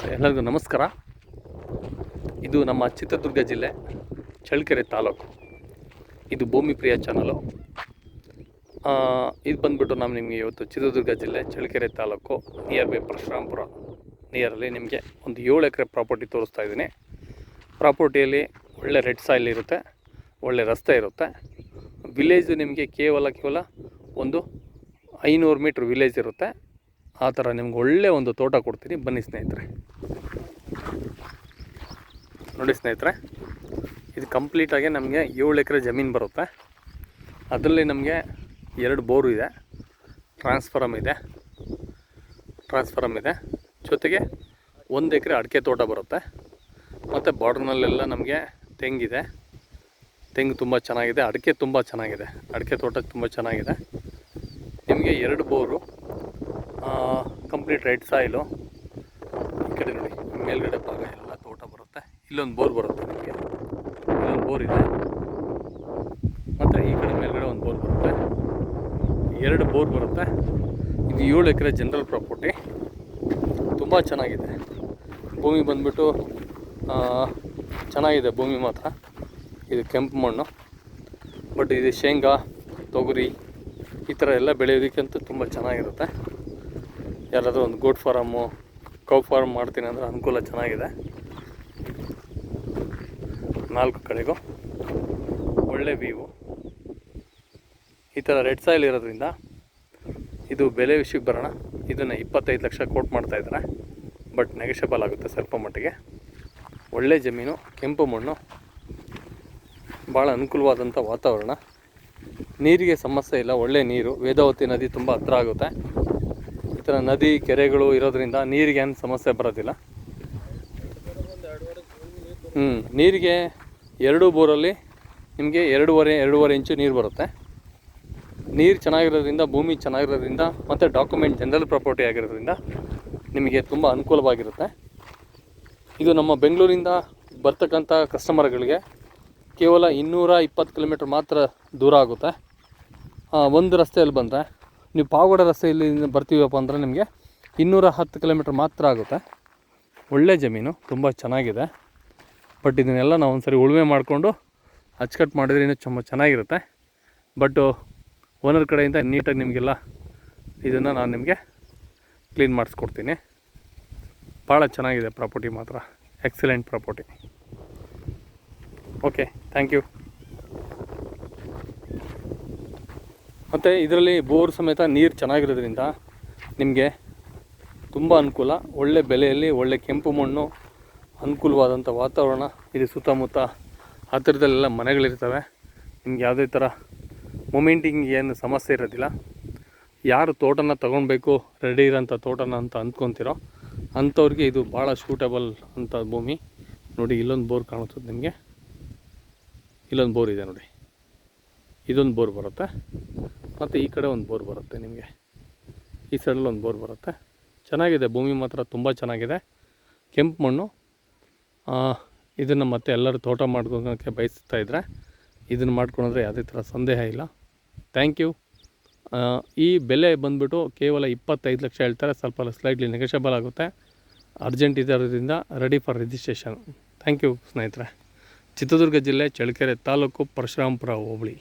ಎಲ್ಲರಿಗೂ ನಮಸ್ಕಾರ. ಇದು ನಮ್ಮ ಚಿತ್ರದುರ್ಗ ಜಿಲ್ಲೆ ಚಳ್ಳಕೆರೆ ತಾಲೂಕು. ಇದು ಭೂಮಿ ಪ್ರಿಯ ಚಾನಲು. ಇದು ಬಂದುಬಿಟ್ಟು ನಾನು ನಿಮಗೆ ಇವತ್ತು ಚಿತ್ರದುರ್ಗ ಜಿಲ್ಲೆ ಚಳ್ಳಕೆರೆ ತಾಲೂಕು ನಿಯರ್ ಬೈ ಪರಶುರಾಂಪುರ ನಿಯರಲ್ಲಿ ನಿಮಗೆ ಒಂದು 7 ಎಕರೆ ಪ್ರಾಪರ್ಟಿ ತೋರಿಸ್ತಾ ಇದ್ದೀನಿ. ಪ್ರಾಪರ್ಟಿಯಲ್ಲಿ ಒಳ್ಳೆ ರೆಡ್ ಸಾಯಿಲ್ ಇರುತ್ತೆ, ಒಳ್ಳೆ ರಸ್ತೆ ಇರುತ್ತೆ. ವಿಲೇಜು ನಿಮಗೆ ಕೇವಲ ಒಂದು 500 ಮೀಟ್ರ್ ವಿಲೇಜ್ ಇರುತ್ತೆ. ಆ ಥರ ನಿಮ್ಗೆ ಒಳ್ಳೆ ಒಂದು ತೋಟ ಕೊಡ್ತೀನಿ, ಬನ್ನಿ ಸ್ನೇಹಿತರೆ. ನೋಡಿ ಸ್ನೇಹಿತರೆ, ಇದು ಕಂಪ್ಲೀಟಾಗಿ ನಮಗೆ 7 ಎಕರೆ ಜಮೀನು ಬರುತ್ತೆ. ಅದರಲ್ಲಿ ನಮಗೆ 2 ಬೋರು ಇದೆ, ಟ್ರಾನ್ಸ್ಫಾರಮ್ ಇದೆ, ಜೊತೆಗೆ 1 ಎಕರೆ ಅಡಿಕೆ ತೋಟ ಬರುತ್ತೆ. ಮತ್ತು ಬಾರ್ಡ್ರ್ನಲ್ಲೆಲ್ಲ ನಮಗೆ ತೆಂಗಿದೆ. ತೆಂಗು ತುಂಬ ಚೆನ್ನಾಗಿದೆ, ಅಡಿಕೆ ತುಂಬ ಚೆನ್ನಾಗಿದೆ, ಅಡಿಕೆ ತೋಟ ತುಂಬ ಚೆನ್ನಾಗಿದೆ. ನಿಮಗೆ 2 ಬೋರು, ಕಂಪ್ಲೀಟ್ ರೆಡ್ ಸಾಯಿಲು. ಈ ಕಡೆ ನೋಡಿ, ಮೇಲ್ಗಡೆ ಭಾಗ ಎಲ್ಲ ತೋಟ ಬರುತ್ತೆ. ಇಲ್ಲೊಂದು ಬೋರ್ ಬರುತ್ತೆ, ನಿಮಗೆ ಇಲ್ಲೊಂದು ಬೋರ್ ಇದೆ. ಮತ್ತು ಈ ಕಡೆ ಮೇಲ್ಗಡೆ ಒಂದು ಬೋರ್ ಬರುತ್ತೆ, 2 ಬೋರ್ ಬರುತ್ತೆ. ಇದು 7 ಎಕರೆ ಜನರಲ್ ಪ್ರಾಪರ್ಟಿ, ತುಂಬ ಚೆನ್ನಾಗಿದೆ. ಭೂಮಿ ಬಂದುಬಿಟ್ಟು ಚೆನ್ನಾಗಿದೆ ಭೂಮಿ ಮಾತ್ರ. ಇದು ಕೆಂಪು ಮಣ್ಣು, ಬಟ್ ಇದು ಶೇಂಗಾ, ತೊಗರಿ ಈ ಥರ ಎಲ್ಲ ಬೆಳೆಯೋದಕ್ಕಂತೂ ತುಂಬ ಚೆನ್ನಾಗಿರುತ್ತೆ. ಯಾರಾದರೂ ಒಂದು ಗೋಟ್ ಫಾರಮ್ಮು, ಕೌ ಫಾರ್ಮ್ ಮಾಡ್ತೀನಿ ಅಂದರೆ ಅನುಕೂಲ ಚೆನ್ನಾಗಿದೆ. 4 ಕಡೆಗೂ ಒಳ್ಳೆ ವ್ಯೂ. ಈ ಥರ ರೆಡ್ ಸಾಯಿಲ್ ಇರೋದ್ರಿಂದ ಇದು ಬೆಲೆ ವಿಷಯಕ್ಕೆ ಬರೋಣ. ಇದನ್ನು 25 ಲಕ್ಷ ಕೋಟ್ ಮಾಡ್ತಾಯಿದ್ದಾರೆ, ಬಟ್ ನೆಗೆಷಬಲ್ ಆಗುತ್ತೆ ಸ್ವಲ್ಪ ಮಟ್ಟಿಗೆ. ಒಳ್ಳೆ ಜಮೀನು, ಕೆಂಪು ಮಣ್ಣು, ಭಾಳ ಅನುಕೂಲವಾದಂಥ ವಾತಾವರಣ. ನೀರಿಗೆ ಸಮಸ್ಯೆ ಇಲ್ಲ, ಒಳ್ಳೆ ನೀರು. ವೇದಾವತಿ ನದಿ ತುಂಬ ಹತ್ರ ಆಗುತ್ತೆ. ಈ ಥರ ನದಿ ಕೆರೆಗಳು ಇರೋದ್ರಿಂದ ನೀರಿಗೆ ಏನು ಸಮಸ್ಯೆ ಬರೋದಿಲ್ಲ. ನೀರಿಗೆ 2 ಬೋರಲ್ಲಿ ನಿಮಗೆ 2.5 ಇಂಚು ನೀರು ಬರುತ್ತೆ. ನೀರು ಚೆನ್ನಾಗಿರೋದ್ರಿಂದ, ಭೂಮಿ ಚೆನ್ನಾಗಿರೋದ್ರಿಂದ, ಮತ್ತು ಡಾಕ್ಯುಮೆಂಟ್ ಜನರಲ್ ಪ್ರಾಪರ್ಟಿ ಆಗಿರೋದ್ರಿಂದ ನಿಮಗೆ ತುಂಬ ಅನುಕೂಲವಾಗಿರುತ್ತೆ. ಇದು ನಮ್ಮ ಬೆಂಗಳೂರಿಂದ ಬರ್ತಕ್ಕಂಥ ಕಸ್ಟಮರ್ಗಳಿಗೆ ಕೇವಲ 220 ಕಿಲೋಮೀಟ್ರ್ ಮಾತ್ರ ದೂರ ಆಗುತ್ತೆ. ಒಂದು ರಸ್ತೆಯಲ್ಲಿ ಬಂದರೆ, ನೀವು ಪಾವಗಡ ರಸ್ತೆಯಲ್ಲಿ ಬರ್ತೀವಪ್ಪ ಅಂದರೆ ನಿಮಗೆ 210 ಕಿಲೋಮೀಟ್ರ್ ಮಾತ್ರ ಆಗುತ್ತೆ. ಒಳ್ಳೆ ಜಮೀನು, ತುಂಬ ಚೆನ್ನಾಗಿದೆ. ಬಟ್ ಇದನ್ನೆಲ್ಲ ನಾವು ಒಂದು ಸರಿ ಉಳುಮೆ ಮಾಡಿಕೊಂಡು ಅಚ್ಚುಕಟ್ಟು ಮಾಡಿದ್ರೆ ಇನ್ನೂ ತುಂಬ ಚೆನ್ನಾಗಿರುತ್ತೆ. ಬಟ್ಟು ಓನರ್ ಕಡೆಯಿಂದ ನೀಟಾಗಿ ನಿಮಗೆಲ್ಲ ಇದನ್ನು ನಾನು ನಿಮಗೆ ಕ್ಲೀನ್ ಮಾಡಿಸ್ಕೊಡ್ತೀನಿ. ಭಾಳ ಚೆನ್ನಾಗಿದೆ ಪ್ರಾಪರ್ಟಿ ಮಾತ್ರ, excellent property. Okay, thank you. ಮತ್ತು ಇದರಲ್ಲಿ ಬೋರ್ ಸಮೇತ ನೀರು ಚೆನ್ನಾಗಿರೋದ್ರಿಂದ ನಿಮಗೆ ತುಂಬ ಅನುಕೂಲ. ಒಳ್ಳೆ ಬೆಲೆಯಲ್ಲಿ, ಒಳ್ಳೆ ಕೆಂಪು ಮಣ್ಣು, ಅನುಕೂಲವಾದಂಥ ವಾತಾವರಣ. ಇದು ಸುತ್ತಮುತ್ತ ಹತ್ತಿರದಲ್ಲೆಲ್ಲ ಮನೆಗಳಿರ್ತವೆ. ನಿಮ್ಗೆ ಯಾವುದೇ ಥರ ಮೂಮೆಂಟಿಂಗ್ ಏನು ಸಮಸ್ಯೆ ಇರೋದಿಲ್ಲ. ಯಾರು ತೋಟನ ತೊಗೊಳ್ಬೇಕು, ರೆಡಿ ಇರೋಂಥ ತೋಟನ ಅಂತ ಅಂದ್ಕೊತಿರೋ ಅಂಥವ್ರಿಗೆ ಇದು ಭಾಳ ಸೂಟಬಲ್ ಅಂತ ಭೂಮಿ. ನೋಡಿ, ಇಲ್ಲೊಂದು ಬೋರ್ ಕಾಣಿಸ್ತದೆ ನಿಮಗೆ, ಇಲ್ಲೊಂದು ಬೋರ್ ಇದೆ ನೋಡಿ, ಇದೊಂದು ಬೋರ್ ಬರುತ್ತೆ. ಮತ್ತು ಈ ಕಡೆ ಒಂದು ಬೋರ್ ಬರುತ್ತೆ ನಿಮಗೆ, ಈ ಸೈಡಲ್ಲಿ ಒಂದು ಬೋರ್ ಬರುತ್ತೆ. ಚೆನ್ನಾಗಿದೆ ಭೂಮಿ ಮಾತ್ರ, ತುಂಬ ಚೆನ್ನಾಗಿದೆ. ಕೆಂಪು ಮಣ್ಣು. ಇದನ್ನು ಮತ್ತೆ ಎಲ್ಲರೂ ತೋಟ ಮಾಡ್ಕೊಳೋಕ್ಕೆ ಬಯಸ್ತಾಯಿದ್ರೆ ಇದನ್ನು ಮಾಡ್ಕೊಂಡ್ರೆ ಯಾವುದೇ ಥರ ಸಂದೇಹ ಇಲ್ಲ. Thank you. ಈ ಬೆಲೆ ಬಂದುಬಿಟ್ಟು ಕೇವಲ 25 ಲಕ್ಷ ಹೇಳ್ತಾರೆ. ಸ್ವಲ್ಪ ಸ್ಲೈಟ್ಲಿ ನೆಗೆಷಬಲ್ ಆಗುತ್ತೆ. ಅರ್ಜೆಂಟ್ ಇರೋದ್ರಿಂದ ready for registration. Thank you ಸ್ನೇಹಿತರೆ. ಚಿತ್ರದುರ್ಗ ಜಿಲ್ಲೆ ಚಳ್ಳಕೆರೆ ತಾಲೂಕು, ಪರಶುರಾಂಪುರ ಹೋಬಳಿ.